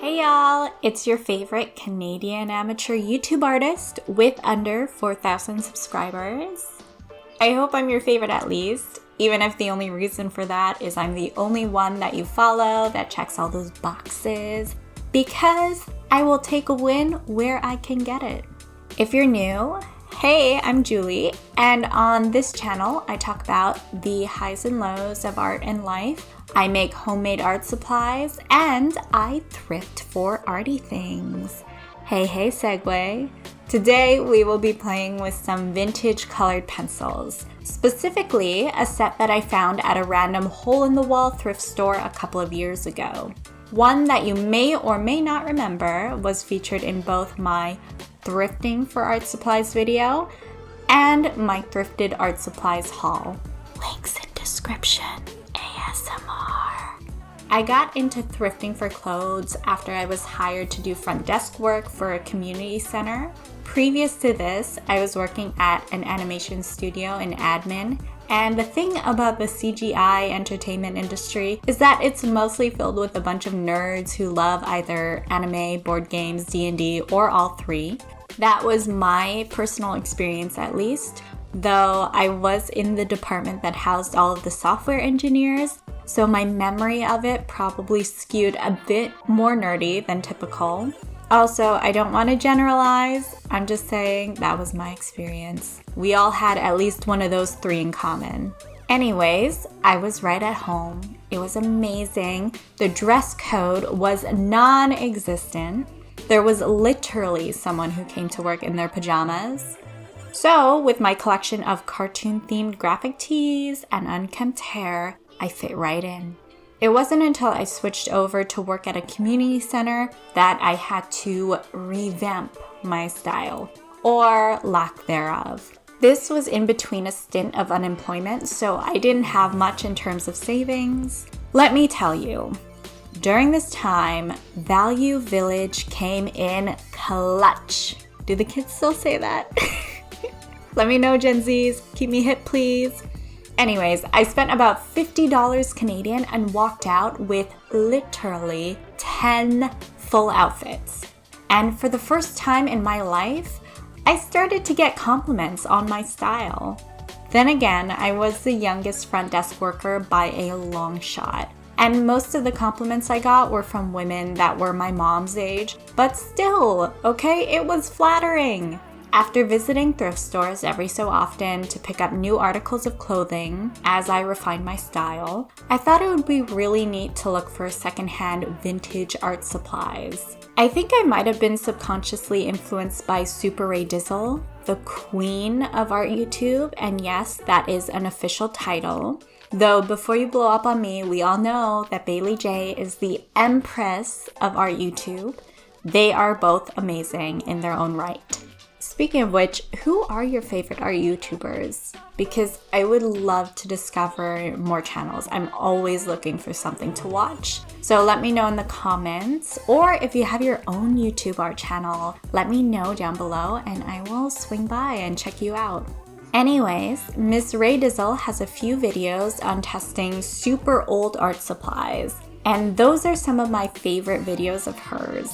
Hey y'all, it's your favorite Canadian amateur YouTube artist with under 4,000 subscribers. I hope I'm your favorite at least, even if the only reason for that is I'm the only one that you follow that checks all those boxes, because I will take a win where I can get it. If you're new, hey, I'm Juli, and on this channel I talk about the highs and lows of art and life. I make homemade art supplies, and I thrift for arty things. Hey segue. Today we will be playing with some vintage colored pencils, specifically a set that I found at a random hole-in-the-wall thrift store a couple of years ago. One that you may or may not remember was featured in both my Thrifting for Art Supplies video and my Thrifted Art Supplies haul. Links in description. ASMR. I got into thrifting for clothes after I was hired to do front desk work for a community center. Previous to this, I was working at an animation studio in admin. And the thing about the CGI entertainment industry is that it's mostly filled with a bunch of nerds who love either anime, board games, D&D, or all three. That was my personal experience at least, though I was in the department that housed all of the software engineers, so my memory of it probably skewed a bit more nerdy than typical. Also, I don't want to generalize, I'm just saying that was my experience. We all had at least one of those three in common. Anyways, I was right at home. It was amazing. The dress code was non-existent. There was literally someone who came to work in their pajamas. So, with my collection of cartoon-themed graphic tees and unkempt hair, I fit right in. It wasn't until I switched over to work at a community center that I had to revamp my style, or lack thereof. This was in between a stint of unemployment, so I didn't have much in terms of savings. Let me tell you, during this time, Value Village came in clutch. Do the kids still say that? Let me know, Gen Zs. Keep me hip, please. Anyways, I spent about $50 Canadian and walked out with literally 10 full outfits. And for the first time in my life, I started to get compliments on my style. Then again, I was the youngest front desk worker by a long shot. And most of the compliments I got were from women that were my mom's age, but still, okay, it was flattering. After visiting thrift stores every so often to pick up new articles of clothing as I refined my style, I thought it would be really neat to look for secondhand vintage art supplies. I think I might have been subconsciously influenced by Super Ray Dizzle, the queen of art YouTube, and yes, that is an official title. Though before you blow up on me, we all know that Bailey J is the empress of art YouTube. They are both amazing in their own right. Speaking of which, who are your favorite art YouTubers? Because I would love to discover more channels. I'm always looking for something to watch. So let me know in the comments, or if you have your own YouTube art channel, let me know down below and I will swing by and check you out. Anyways, Miss Ray Dizzle has a few videos on testing super old art supplies, and those are some of my favorite videos of hers.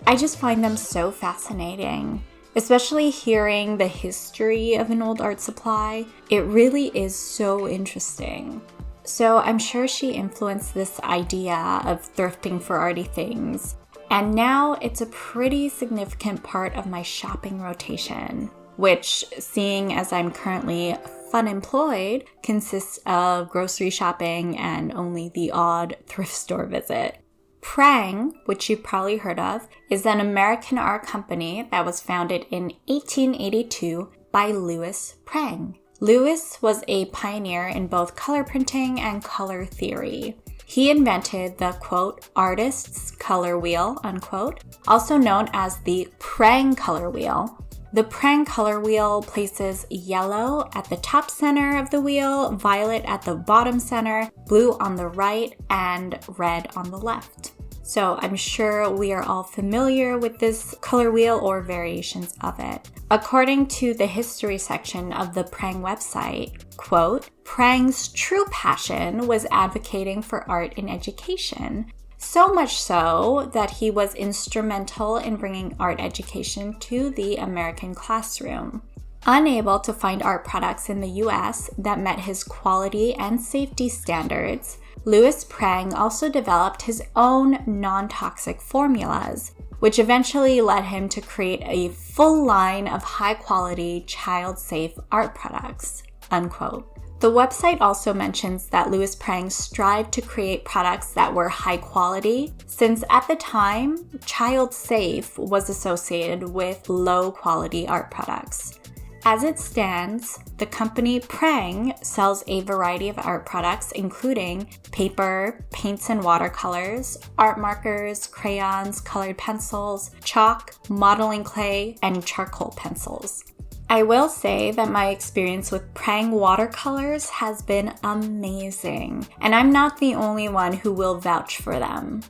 I just find them so fascinating. Especially hearing the history of an old art supply, it really is so interesting. So I'm sure she influenced this idea of thrifting for arty things. And now it's a pretty significant part of my shopping rotation, which, seeing as I'm currently unemployed, consists of grocery shopping and only the odd thrift store visit. PRANG, which you've probably heard of, is an American art company that was founded in 1882 by Louis PRANG. Louis was a pioneer in both color printing and color theory. He invented the, quote, artist's color wheel, unquote, also known as the PRANG color wheel. The PRANG color wheel places yellow at the top center of the wheel, violet at the bottom center, blue on the right, and red on the left. So I'm sure we are all familiar with this color wheel or variations of it. According to the history section of the PRANG website, quote, PRANG's true passion was advocating for art in education. So much so that he was instrumental in bringing art education to the American classroom. Unable to find art products in the US that met his quality and safety standards, Louis Prang also developed his own non-toxic formulas, which eventually led him to create a full line of high-quality, child-safe art products, unquote. The website also mentions that Louis Prang strived to create products that were high quality, since at the time, child-safe was associated with low-quality art products. As it stands, the company PRANG sells a variety of art products including paper, paints and watercolors, art markers, crayons, colored pencils, chalk, modeling clay, and charcoal pencils. I will say that my experience with PRANG watercolors has been amazing, and I'm not the only one who will vouch for them.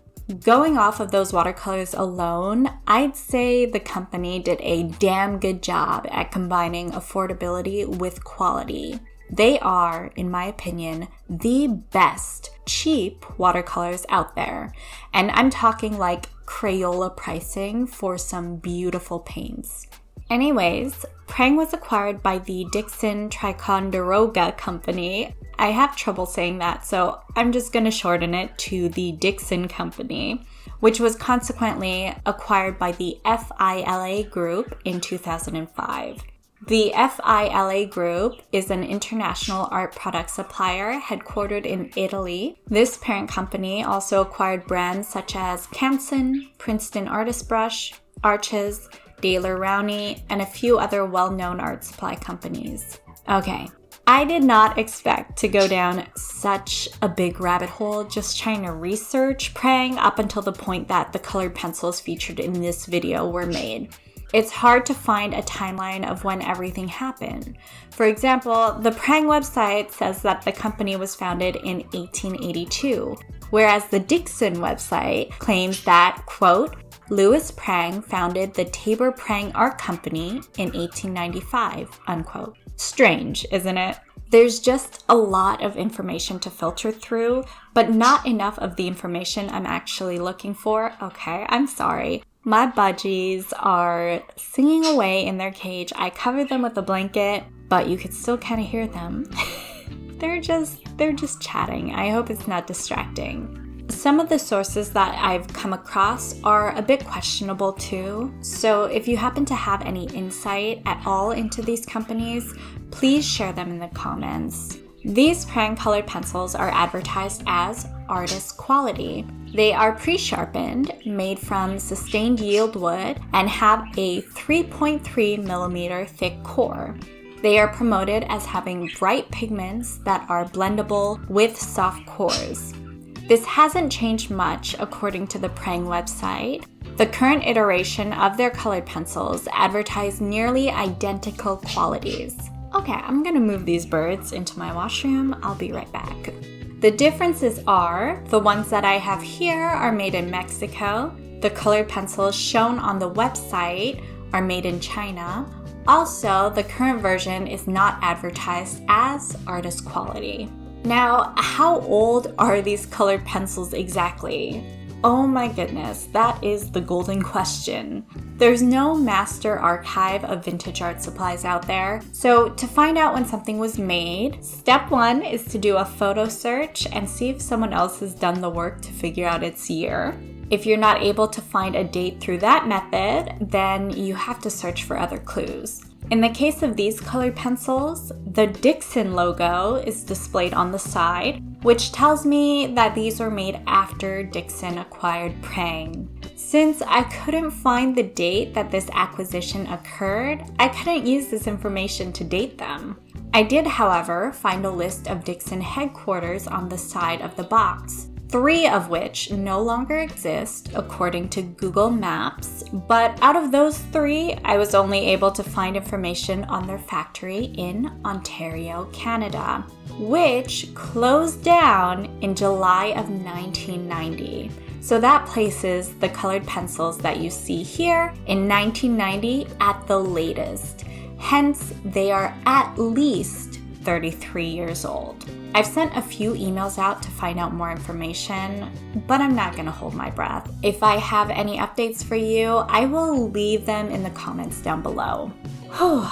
Going off of those watercolors alone, I'd say the company did a damn good job at combining affordability with quality. They are, in my opinion, the best cheap watercolors out there. And I'm talking like Crayola pricing for some beautiful paints. Anyways, PRANG was acquired by the Dixon Ticonderoga Company. I have trouble saying that, so I'm just going to shorten it to the Dixon Company, which was consequently acquired by the FILA Group in 2005. The FILA Group is an international art product supplier headquartered in Italy. This parent company also acquired brands such as Canson, Princeton Artist Brush, Arches, Daler Rowney, and a few other well-known art supply companies. Okay, I did not expect to go down such a big rabbit hole just trying to research PRANG up until the point that the colored pencils featured in this video were made. It's hard to find a timeline of when everything happened. For example, the PRANG website says that the company was founded in 1882, whereas the Dixon website claims that, quote, Louis Prang founded the Tabor Prang Art Company in 1895, unquote. Strange, isn't it? There's just a lot of information to filter through, but not enough of the information I'm actually looking for. Okay, I'm sorry. My budgies are singing away in their cage. I covered them with a blanket, but you could still kind of hear them. They're just chatting. I hope it's not distracting. Some of the sources that I've come across are a bit questionable too, so if you happen to have any insight at all into these companies, please share them in the comments. These PRANG colored pencils are advertised as artist quality. They are pre-sharpened, made from sustained yield wood, and have a 3.3 millimeter thick core. They are promoted as having bright pigments that are blendable with soft cores. This hasn't changed much according to the PRANG website. The current iteration of their colored pencils advertise nearly identical qualities. Okay, I'm gonna move these birds into my washroom. I'll be right back. The differences are, the ones that I have here are made in Mexico. The colored pencils shown on the website are made in China. Also, the current version is not advertised as artist quality. Now, how old are these colored pencils exactly? Oh my goodness, that is the golden question. There's no master archive of vintage art supplies out there, so to find out when something was made, step one is to do a photo search and see if someone else has done the work to figure out its year. If you're not able to find a date through that method, then you have to search for other clues. In the case of these colored pencils, the Dixon logo is displayed on the side, which tells me that these were made after Dixon acquired PRANG. Since I couldn't find the date that this acquisition occurred, I couldn't use this information to date them. I did, however, find a list of Dixon headquarters on the side of the box, 3 of which no longer exist according to Google Maps, but out of those 3, I was only able to find information on their factory in Ontario, Canada, which closed down in July of 1990. So that places the colored pencils that you see here in 1990 at the latest. Hence, they are at least 33 years old. I've sent a few emails out to find out more information, but I'm not gonna hold my breath. If I have any updates for you, I will leave them in the comments down below.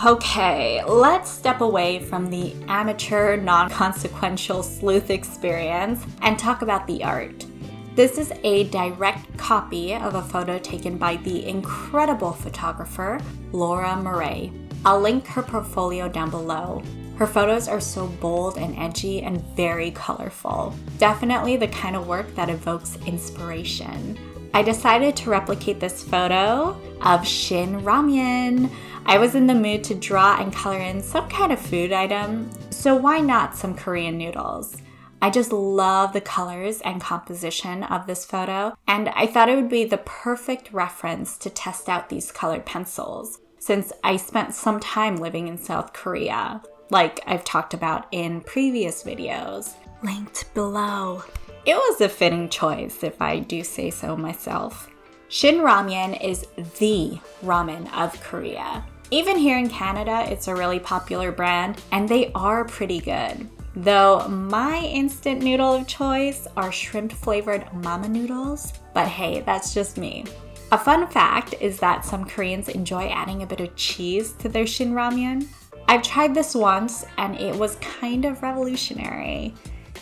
Okay, let's step away from the amateur, non-consequential sleuth experience and talk about the art. This is a direct copy of a photo taken by the incredible photographer, Laura Murray. I'll link her portfolio down below. Her photos are so bold and edgy and very colorful. Definitely the kind of work that evokes inspiration. I decided to replicate this photo of Shin Ramyun. I was in the mood to draw and color in some kind of food item, so why not some Korean noodles? I just love the colors and composition of this photo, and I thought it would be the perfect reference to test out these colored pencils, since I spent some time living in South Korea, like I've talked about in previous videos, linked below. It was a fitting choice, if I do say so myself. Shin Ramyun is the ramen of Korea. Even here in Canada, it's a really popular brand, and they are pretty good. Though my instant noodle of choice are shrimp-flavored mama noodles, but hey, that's just me. A fun fact is that some Koreans enjoy adding a bit of cheese to their Shin Ramyun. I've tried this once, and it was kind of revolutionary.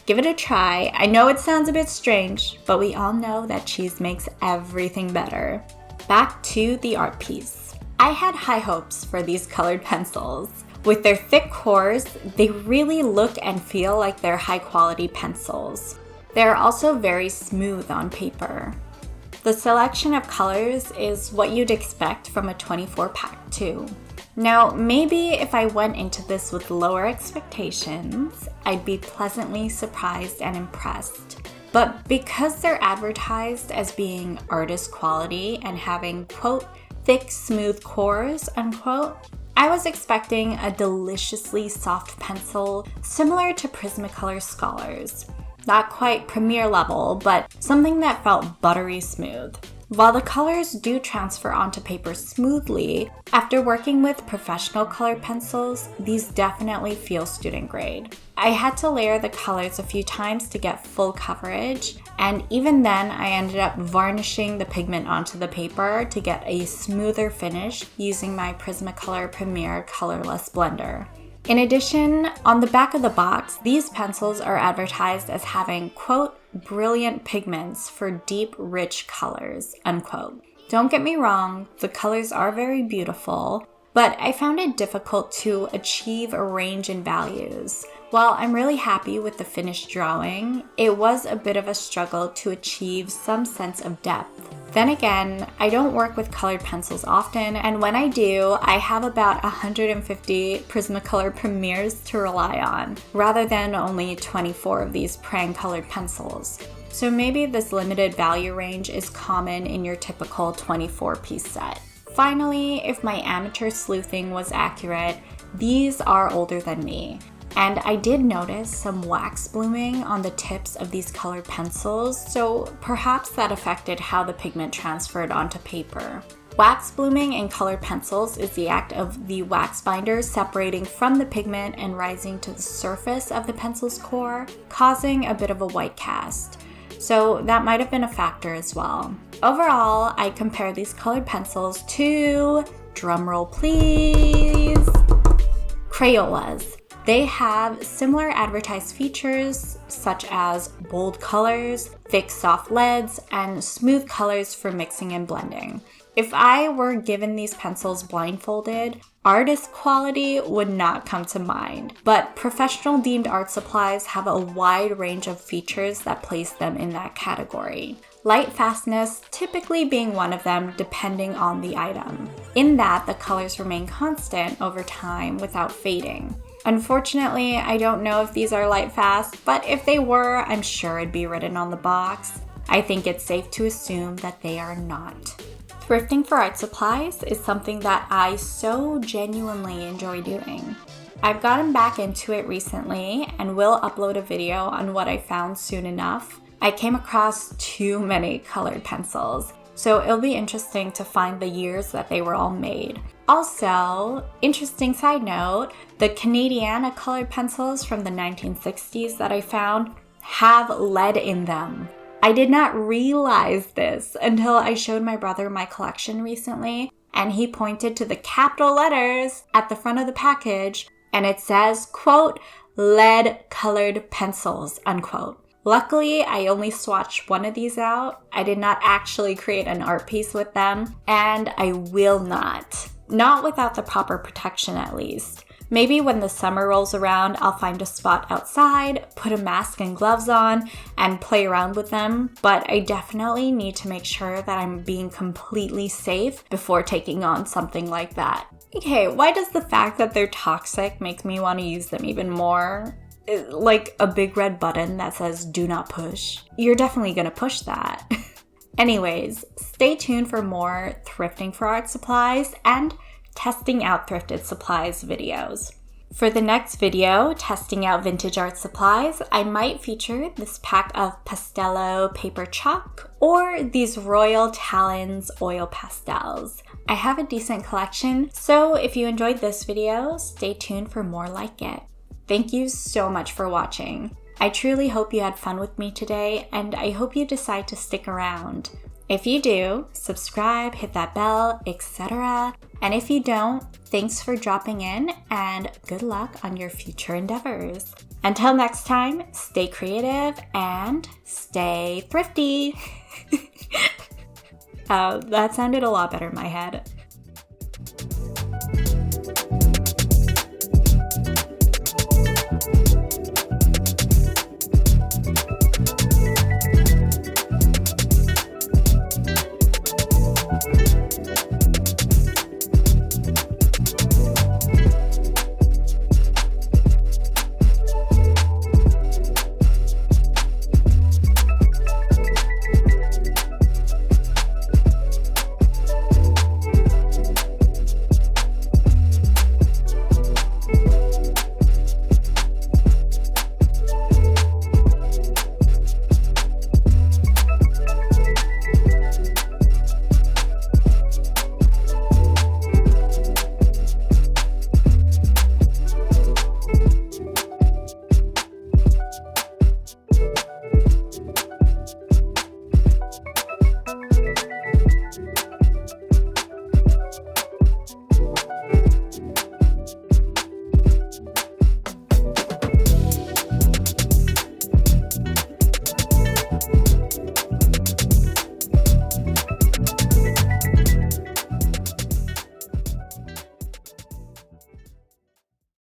Give it a try. I know it sounds a bit strange, but we all know that cheese makes everything better. Back to the art piece. I had high hopes for these colored pencils. With their thick cores, they really look and feel like they're high-quality pencils. They're also very smooth on paper. The selection of colors is what you'd expect from a 24-pack too. Now, maybe if I went into this with lower expectations, I'd be pleasantly surprised and impressed. But because they're advertised as being artist quality and having, quote, thick, smooth cores, unquote, I was expecting a deliciously soft pencil similar to Prismacolor Scholars. Not quite premier level, but something that felt buttery smooth. While the colors do transfer onto paper smoothly, after working with professional colored pencils, these definitely feel student grade. I had to layer the colors a few times to get full coverage, and even then I ended up varnishing the pigment onto the paper to get a smoother finish using my Prismacolor Premier colorless blender. In addition, on the back of the box, these pencils are advertised as having, quote, brilliant pigments for deep, rich colors, unquote. Don't get me wrong, the colors are very beautiful, but I found it difficult to achieve a range in values. While I'm really happy with the finished drawing, it was a bit of a struggle to achieve some sense of depth. Then again, I don't work with colored pencils often, and when I do, I have about 150 Prismacolor Premiers to rely on, rather than only 24 of these PRANG colored pencils. So maybe this limited value range is common in your typical 24-piece set. Finally, if my amateur sleuthing was accurate, these are older than me. And I did notice some wax blooming on the tips of these colored pencils, so perhaps that affected how the pigment transferred onto paper. Wax blooming in colored pencils is the act of the wax binder separating from the pigment and rising to the surface of the pencil's core, causing a bit of a white cast. So that might have been a factor as well. Overall, I compare these colored pencils to, drumroll please, Crayolas. They have similar advertised features such as bold colors, thick soft leads, and smooth colors for mixing and blending. If I were given these pencils blindfolded, artist quality would not come to mind, but professional deemed art supplies have a wide range of features that place them in that category. Light fastness typically being one of them depending on the item, in that the colors remain constant over time without fading. Unfortunately, I don't know if these are light fast, but if they were, I'm sure it'd be written on the box. I think it's safe to assume that they are not. Thrifting for art supplies is something that I so genuinely enjoy doing. I've gotten back into it recently and will upload a video on what I found soon enough. I came across too many colored pencils, so it'll be interesting to find the years that they were all made. Also, interesting side note, the Canadiana colored pencils from the 1960s that I found have lead in them. I did not realize this until I showed my brother my collection recently, and he pointed to the capital letters at the front of the package, and it says, quote, lead colored pencils, unquote. Luckily, I only swatched one of these out. I did not actually create an art piece with them, and I will not. Not without the proper protection, at least. Maybe when the summer rolls around, I'll find a spot outside, put a mask and gloves on, and play around with them, but I definitely need to make sure that I'm being completely safe before taking on something like that. Okay, why does the fact that they're toxic make me want to use them even more? Like a big red button that says do not push. You're definitely gonna push that. Anyways, stay tuned for more thrifting for art supplies and testing out thrifted supplies videos. For the next video, testing out vintage art supplies, I might feature this pack of Pastello paper chalk or these Royal Talons oil pastels. I have a decent collection, so if you enjoyed this video, stay tuned for more like it. Thank you so much for watching. I truly hope you had fun with me today, and I hope you decide to stick around. If you do, subscribe, hit that bell, etc. And if you don't, thanks for dropping in, and good luck on your future endeavors. Until next time, stay creative and stay thrifty. That sounded a lot better in my head.